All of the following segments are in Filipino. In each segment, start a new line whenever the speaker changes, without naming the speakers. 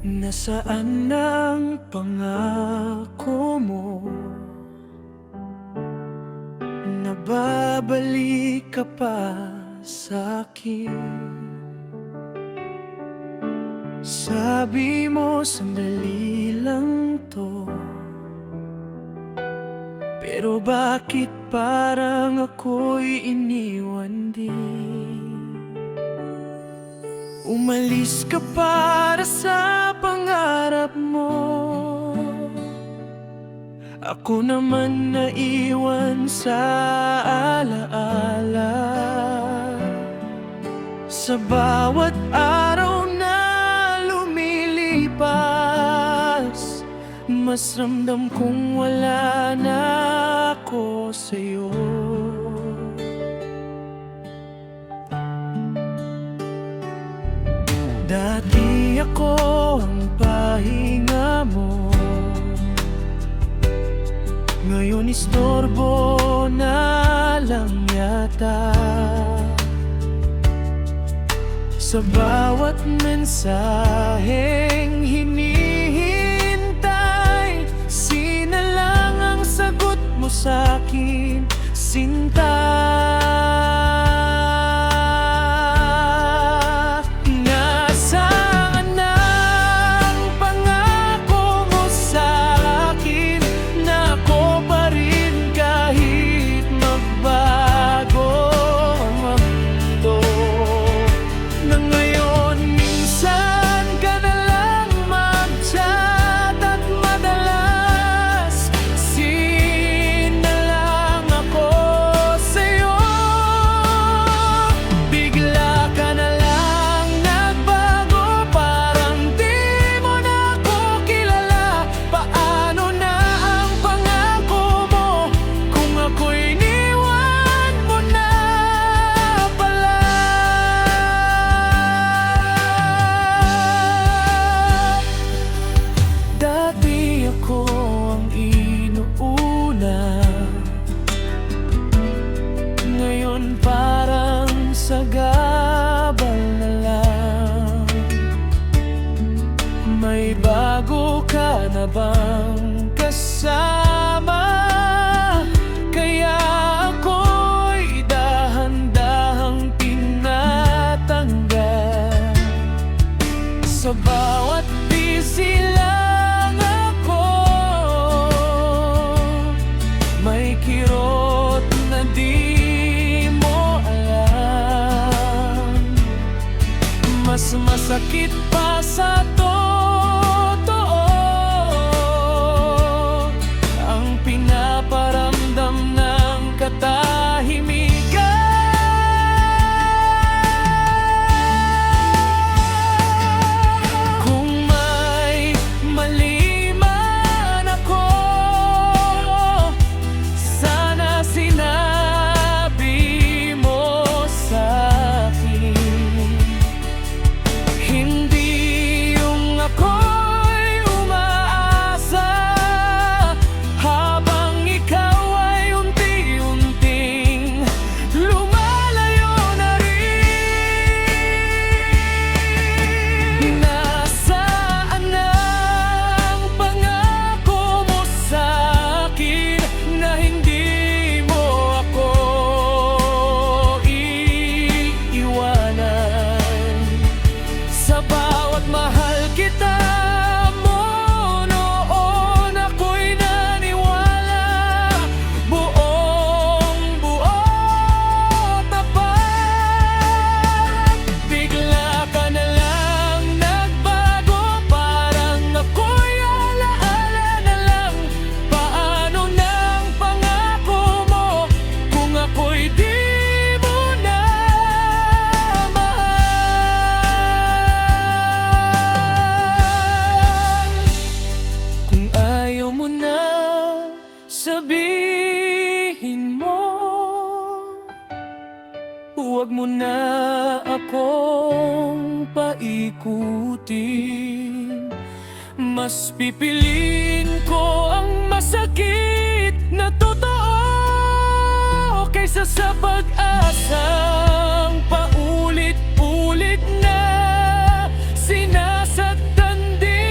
Nasaan ang pangako mo? Nababalik ka pa sa'kin. Sabi mo sandali lang to, pero bakit parang ako'y iniwan din? Umalis ka para sa pangarap mo, ako naman naiwan sa alaala. Sa bawat araw na lumilipas, mas ramdam kong wala na ako sa'yo. Dati ako ang pahinga mo, ngayon istorbo na lang yata. Sa bawat mensaheng hinihintay, sinalang ang sagot mo sa'kin, sinta. Sagabal na lang. May bago ka na bang kasama? Kaya ako'y dahan-dahang tinatanggal. Sa bawat busy lang ako, may kirot na di mas masakit pa sa totoo ang pinaparamdam ng katahimikan. Kung may mali man ako, sana sinabi mo sa'kin. Hindi yung ako'y umaasa habang ikaw ay unti-unting lumalayo na rin. Nasaan ang pangako mo sa'kin na hindi mo ako iiwanan? Sa bawat mahal kita mo noon, ako'y naniwala, buong-buo tapat. Bigla ka na lang nagbago, parang ako'y alaala na lang. Paano nang pangako mo kung ako'y di mo na kung ayaw mo na, sabihin mo, huwag mo na akong paikutin. Mas pipiliin ko ang masakit na totoo kaysa sa pag-asang paulit-ulit na sinasaktan din.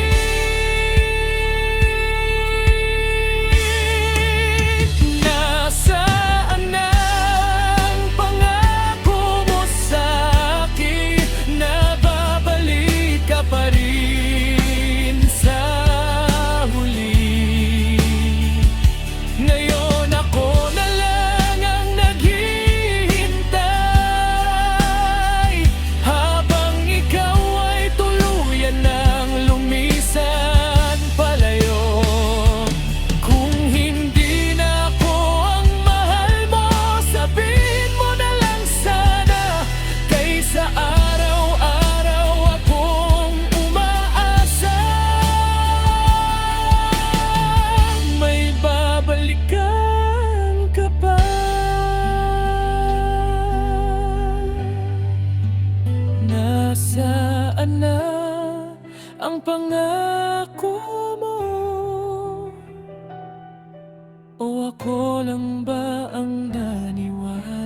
O ako lang ba ang naniwala?